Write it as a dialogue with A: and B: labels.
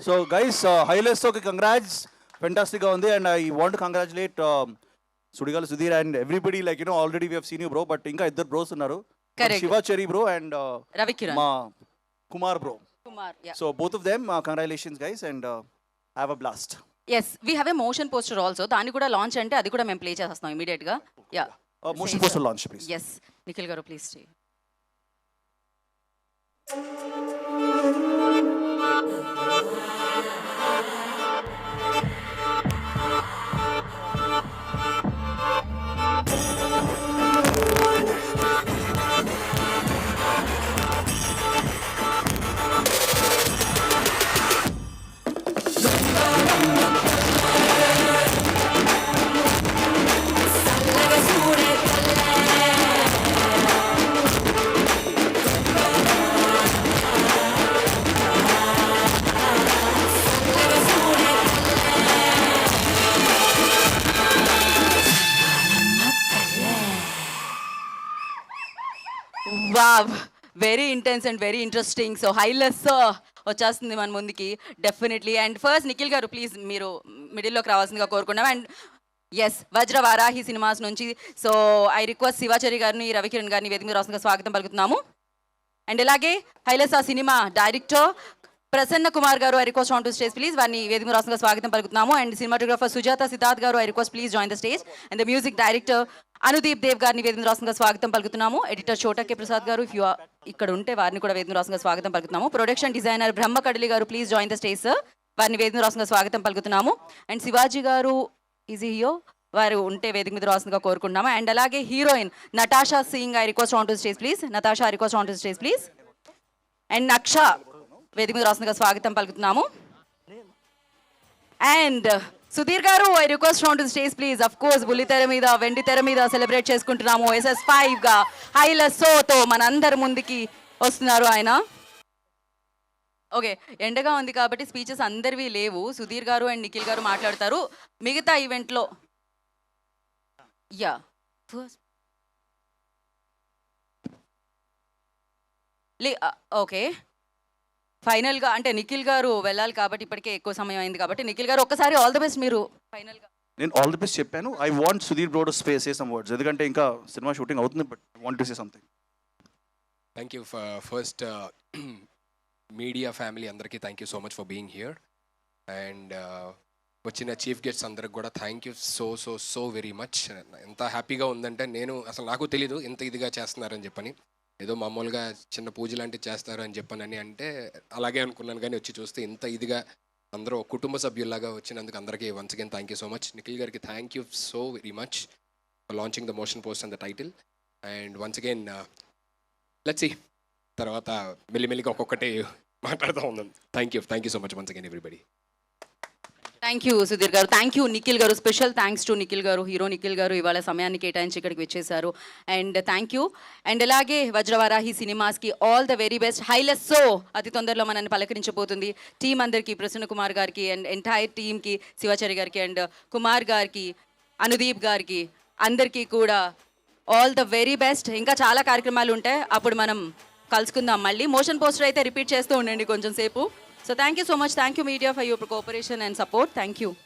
A: So guys హైలెస్ okay congrats ఫెంటాస్టిక్గా ఉంది and I want congratulate Sudigali Sudheer and everybody like you know already we have seen you bro but ఇంకా ఇద్దరు bros ఉన్నారు Shiva Cherry bro and
B: Ravikiran
A: మా Kumar bro
B: Kumar
A: so both of them congratulations guys and have a blast
B: as we have a motion poster also దాన్ని కూడా launch అంటే అది కూడా మేము ప్లే చేస్తాం ఇమీడియట్ గా yeah
A: motion poster launch please
B: yes Nikhil garu please చేయండి wow very intense and very interesting so హైలెస్ వచ్చేస్తుంది మన ముందుకి definitely and first Nikhil garu please మీరు మిడిల్లోకి రావాల్సిందిగా కోరుకున్నాం and yes Vajra Varahi cinemas నుంచి సో ఐ రిక్వెస్ట్ శివాచారి గారిని రవికిరణ్ గారిని వేదిక మీద రావాల్సిందిగా స్వాగతం పలుకుతున్నాము అండ్ ఇలాగే హైలెస్ ఆ సినిమా డైరెక్టర్ ప్రసన్న కుమార్ గారు I request on to stage please వారిని వేదిక మీద రావాల్సిందిగా స్వాగతం పలుకుతున్నాము అండ్ సినిమాటోగ్రాఫర్ సుజాత సిద్ధార్థ్ గారు I request please join the stage and the music director Anudeep Dev గారిని వేదిక రాష్ట్రంగా స్వాగతం పలుకుతున్నాము ఎడిటర్ చోటకే ప్రసాద్ గారు ఇఫ్ యూ ఇక్కడ ఉంటే వారిని కూడా వేదిక రాష్ట్రంగా స్వాగతం పలుకుతున్నాము ప్రొడక్షన్ డిజైనర్ బ్రహ్మ కడలి గారు please join the stage sir వారిని వేదిక రాష్ట్రంగా స్వాగతం పలుకుతున్నాము అండ్ శివాజీ గారు ఈజ్ హియో వారు ఉంటే వేదిక మీద రాష్ట్రంగా కోరుకుంటున్నాము అండ్ అలాగే heroine Natasha Singh I request on to stage please Natasha I request on to stage please and Naksha వేదిక మీద రాష్ట్రంగా స్వాగతం పలుకుతున్నాము and Sudheer garu I request on to stage please of course బుల్లి తెర మీద వెండి తెర మీద సెలబ్రేట్ చేసుకుంటున్నాము SS5 గా హైలెస్సోతో మనందరి ముందుకి వస్తున్నారు ఆయన ఓకే ఎండగా ఉంది కాబట్టి స్పీచెస్ అందరివి లేవు సుధీర్ గారు అండ్ నిఖిల్ గారు మాట్లాడతారు మిగతా ఈవెంట్లో యా ఓకే ఫైనల్గా అంటే నిఖిల్ గారు వెళ్ళాలి కాబట్టి ఇప్పటికే ఎక్కువ సమయం అయింది కాబట్టి నిఖిల్ గారు ఒక్కసారి ఆల్ ది బెస్ట్ మీరు ఫైనల్గా
A: నేను ఆల్ ది బెస్ట్ చెప్పాను I want Sudheer bro to say some words ఎందుకంటే ఇంకా సినిమా షూటింగ్ అవుతుంది but I want to say something
C: thank you first media family అందరికీ thank you so much for being here and వచ్చిన chief guests అందరికి కూడా thank you so so so very much ఎంత హ్యాపీగా ఉందంటే నేను అసలు నాకు తెలీదు ఇంత ఇదిగా చేస్తున్నారని చెప్పని ఏదో మామూలుగా చిన్న పూజ లాంటివి చేస్తారు అని చెప్పనని అంటే అలాగే అనుకున్నాను కానీ వచ్చి చూస్తే ఇంత ఇదిగా అందరూ కుటుంబ సభ్యుల్లాగా వచ్చినందుకు అందరికీ once again thank you so much Nikhil గారికి thank you so very much for launching the motion post and the title and once again let's see తర్వాత మెల్లిమెల్లిగా ఒక్కొక్కటి మాట్లాడుతూ ఉన్నాం thank you so much once again everybody
B: thank you Sudheer garu thank you Nikhil గారు special thanks to Nikhil గారు hero Nikhil గారు ఇవాళ సమయాన్ని కేటాయించి ఇక్కడికి వచ్చేసారు అండ్ థ్యాంక్ యూ అండ్ అలాగే Vajravarahi సినిమాస్కి all the very best హైలెస్సో అతి తొందరలో మనల్ని పలకరించబోతుంది టీం అందరికీ ప్రసన్న కుమార్ గారికి అండ్ ఎంటైర్ టీమ్కి శివాచారి గారికి అండ్ కుమార్ గారికి అనుదీప్ గారికి అందరికీ కూడా ఆల్ ద వెరీ బెస్ట్ ఇంకా చాలా కార్యక్రమాలు ఉంటాయి అప్పుడు మనం కలుసుకుందాం మళ్ళీ మోషన్ పోస్టర్ అయితే రిపీట్ చేస్తూ ఉండండి కొంచెం సేపు So thank you so much. Thank you media for your cooperation and support. Thank you.